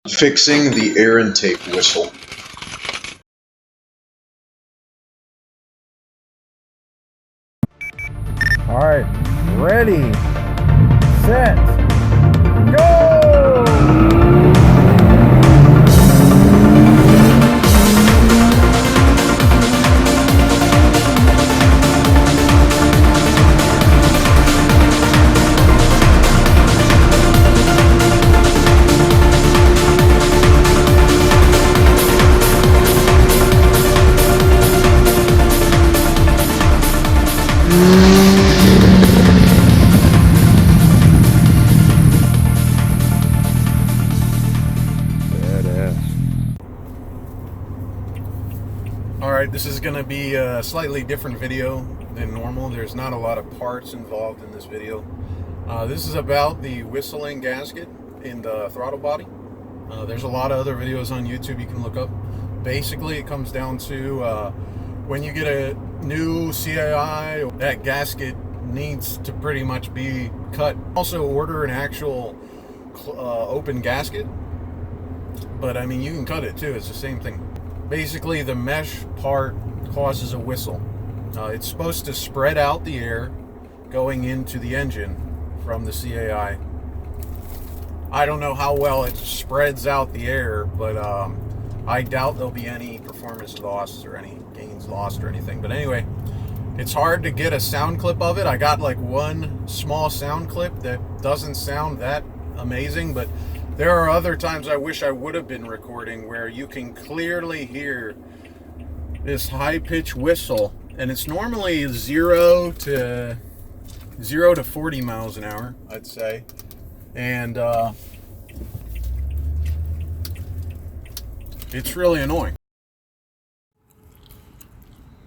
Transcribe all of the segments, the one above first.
Fixing the air intake whistle. All right, ready, set, go! Alright, this is going to be a slightly different video than normal. There's not a lot of parts involved in this video. This is about the whistling gasket in the throttle body. There's a lot of other videos on YouTube you can look up. Basically, it comes down to when you get a new CAI, that gasket needs to pretty much be cut. Also order an actual open gasket, but I mean you can cut it too, it's the same thing. Basically the mesh part causes a whistle. It's supposed to spread out the air going into the engine from the CAI. I don't know how well it spreads out the air, but I doubt there'll be any performance loss or any gains lost or anything. But anyway, it's hard to get a sound clip of it. I got like one small sound clip that doesn't sound that amazing, but there are other times I wish I would have been recording where you can clearly hear this high-pitched whistle, and it's normally 0 to 40 miles an hour, I'd say. And it's really annoying.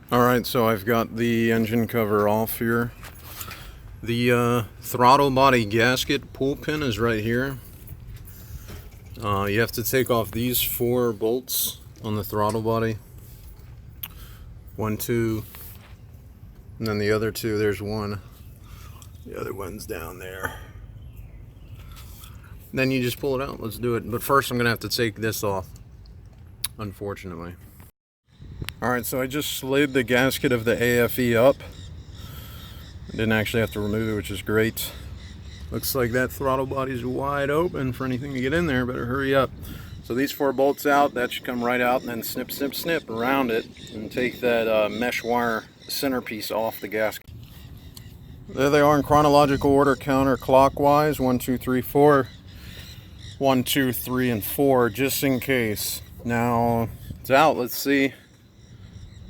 Alright, so I've got the engine cover off here. The throttle body gasket pull pin is right here. You have to take off these 4 bolts on the throttle body. 1, 2, and then the other 2, there's one. The other one's down there. Then you just pull it out. Let's do it. But first I'm going to have to take this off, unfortunately. Alright, so I just slid the gasket of the AFE up. I didn't actually have to remove it, which is great. Looks like that throttle body's wide open for anything to get in there. Better hurry up. So these 4 bolts out, that should come right out, and then snip, snip, snip around it and take that mesh wire centerpiece off the gasket. There they are in chronological order, counterclockwise. 1, 2, 3, 4. 1, 2, 3, and 4, just in case. Now it's out. Let's see.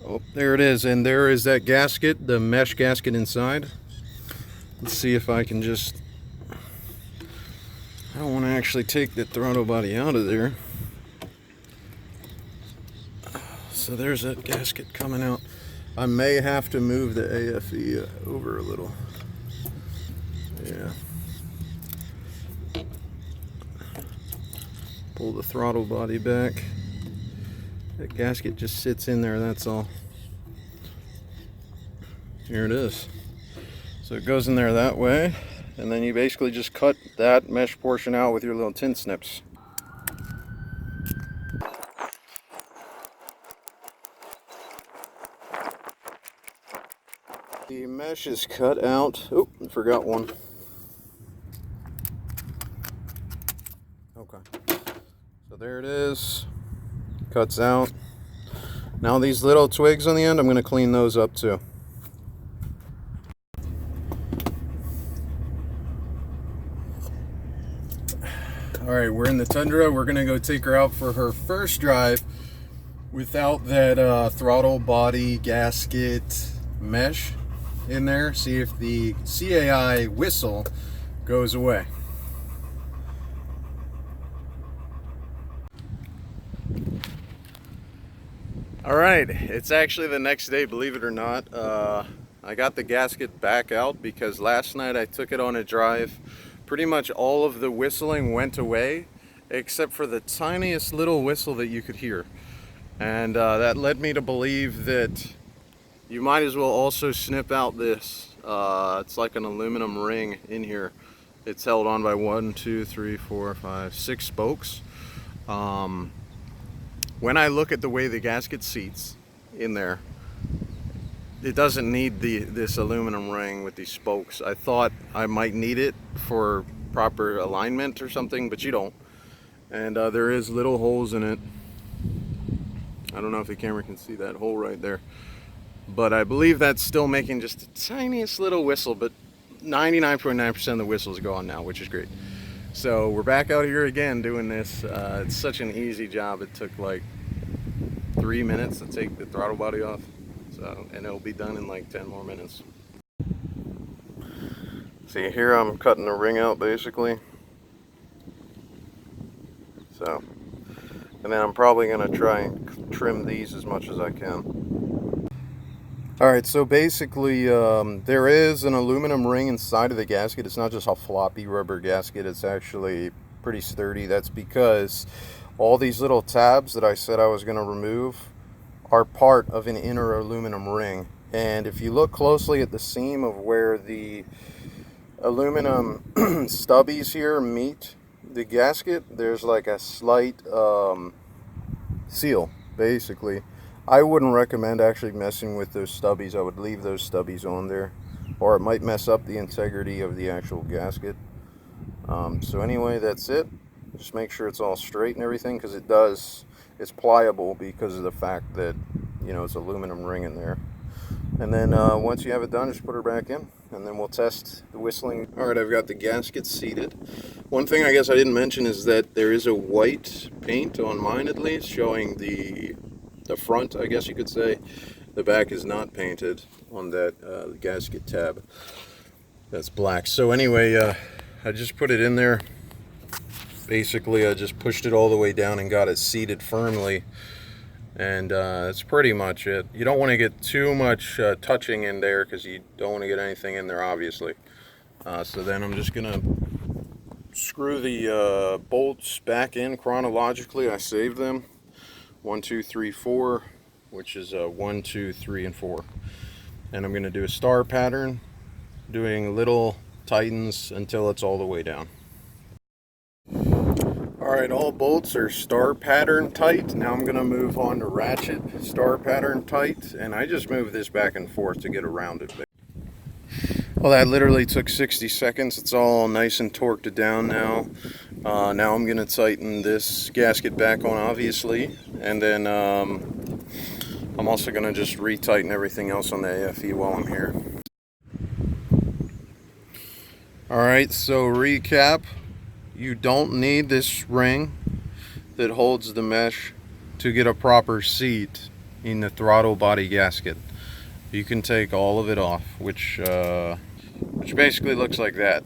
Oh, there it is, and there is that gasket, the mesh gasket inside. Let's see if I can just... I don't want to actually take the throttle body out of there. So there's that gasket coming out. I may have to move the AFE over a little. Yeah. Pull the throttle body back. That gasket just sits in there, that's all. Here it is. So it goes in there that way, and then you basically just cut that mesh portion out with your little tin snips. The mesh is cut out. Oh, I forgot one. Okay. So there it is. Cuts out. Now these little twigs on the end, I'm going to clean those up too. Alright, we're in the Tundra. We're going to go take her out for her first drive without that throttle body gasket mesh in there. See if the CAI whistle goes away. Alright, it's actually the next day, believe it or not. I got the gasket back out because last night I took it on a drive. Pretty much all of the whistling went away except for the tiniest little whistle that you could hear. And that led me to believe that you might as well also snip out this. It's like an aluminum ring in here. It's held on by 1, 2, 3, 4, 5, 6 spokes. When I look at the way the gasket seats in there, it doesn't need this aluminum ring with these spokes. I thought I might need it for proper alignment or something, but you don't. And there is little holes in it. I don't know if the camera can see that hole right there, but I believe that's still making just the tiniest little whistle, but 99.9% of the whistle is gone now, which is great. So we're back out here again doing this. It's such an easy job. It took like 3 minutes to take the throttle body off. So, and it'll be done in like 10 more minutes. See, here I'm cutting the ring out basically. So, and then I'm probably gonna try and trim these as much as I can. Alright, so basically there is an aluminum ring inside of the gasket. It's not just a floppy rubber gasket, it's actually pretty sturdy. That's because all these little tabs that I said I was going to remove are part of an inner aluminum ring. And if you look closely at the seam of where the aluminum stubbies here meet the gasket, there's like a slight seal, basically. I wouldn't recommend actually messing with those stubbies. I would leave those stubbies on there, or it might mess up the integrity of the actual gasket. So anyway, that's it. Just make sure it's all straight and everything, because it's pliable because of the fact that, you know, it's aluminum ring in there. And then once you have it done, just put her back in, and then we'll test the whistling. All right, I've got the gasket seated. One thing I guess I didn't mention is that there is a white paint on mine, at least, showing the front, I guess you could say. The back is not painted on that gasket tab. That's black. So anyway, I just put it in there. Basically, I just pushed it all the way down and got it seated firmly. And that's pretty much it. You don't want to get too much touching in there, because you don't want to get anything in there, obviously. So then I'm just going to screw the bolts back in chronologically. I saved them. 1, 2, 3, 4, which is 1, 2, 3, and 4. And I'm going to do a star pattern, doing little tightens until it's all the way down. Alright, all bolts are star pattern tight. Now I'm going to move on to ratchet star pattern tight, and I just move this back and forth to get around it. Well, that literally took 60 seconds. It's all nice and torqued down now. Now I'm going to tighten this gasket back on, obviously, and then I'm also going to just retighten everything else on the AFE while I'm here. Alright, so recap. You don't need this ring that holds the mesh to get a proper seat in the throttle body gasket. You can take all of it off, which basically looks like that.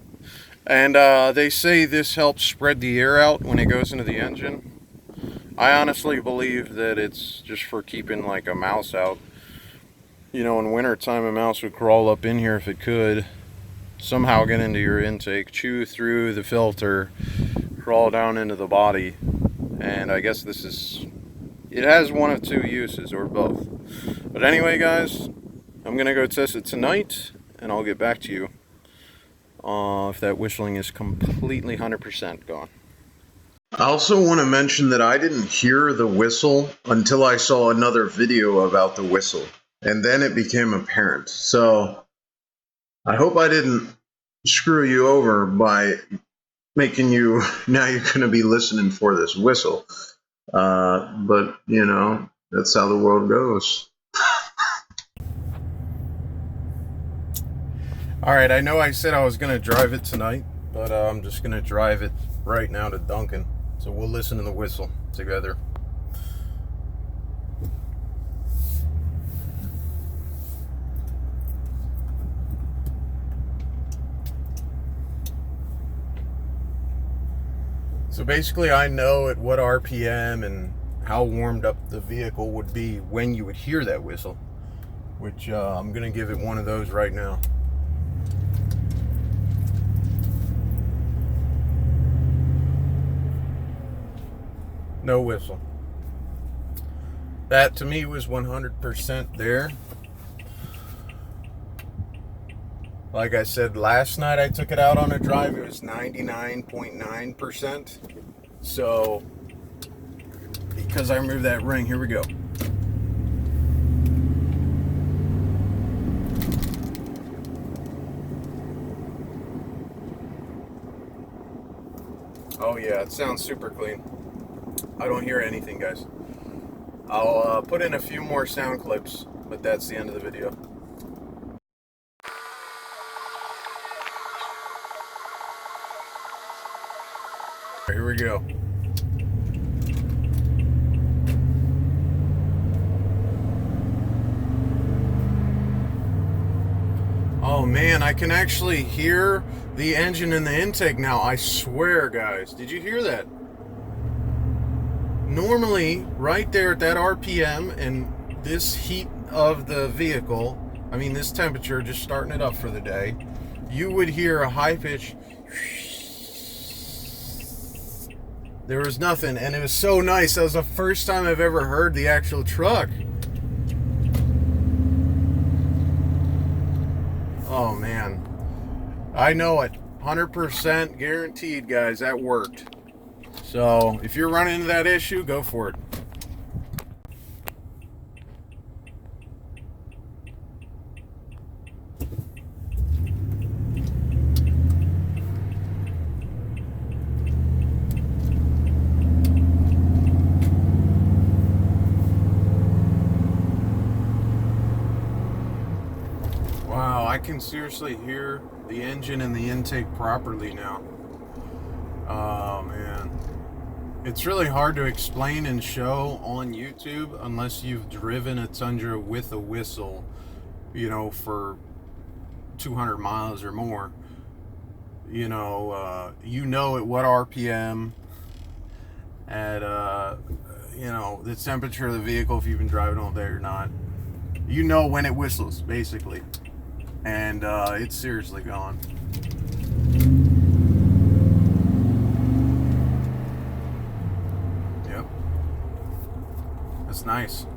And they say this helps spread the air out when it goes into the engine. I honestly believe that it's just for keeping like a mouse out. You know, in winter time, a mouse would crawl up in here if it could, somehow get into your intake, chew through the filter, crawl down into the body. And I guess it has one of two uses, or both. But anyway, guys, I'm gonna go test it tonight, and I'll get back to you if that whistling is completely 100% gone. I also want to mention that I didn't hear the whistle until I saw another video about the whistle, and then it became apparent. So I hope I didn't screw you over by making you, now you're going to be listening for this whistle. But, you know, that's how the world goes. Alright, I know I said I was going to drive it tonight, but I'm just going to drive it right now to Duncan. So we'll listen to the whistle together. So basically I know at what RPM and how warmed up the vehicle would be when you would hear that whistle, which I'm going to give it one of those right now. No whistle. That to me was 100% there. Like I said, last night I took it out on a drive, it was 99.9%. So because I removed that ring. Here we go. Oh yeah, it sounds super clean. I don't hear anything, guys. I'll put in a few more sound clips, but that's the end of the video. Here we go. Oh man, I can actually hear the engine in the intake now. I swear, guys. Did you hear that? Normally, right there at that RPM and this heat of the vehicle, I mean this temperature, just starting it up for the day, you would hear a high pitch. There was nothing, and it was so nice. That was the first time I've ever heard the actual truck. Oh man, I know it, 100% guaranteed, guys. That worked. So if you're running into that issue, go for it. Wow, I can seriously hear the engine and the intake properly now. Oh man. It's really hard to explain and show on YouTube unless you've driven a Tundra with a whistle, you know, for 200 miles or more. You know at what RPM, at, you know, the temperature of the vehicle, if you've been driving all day or not. You know when it whistles, basically. And it's seriously gone. Yep. That's nice.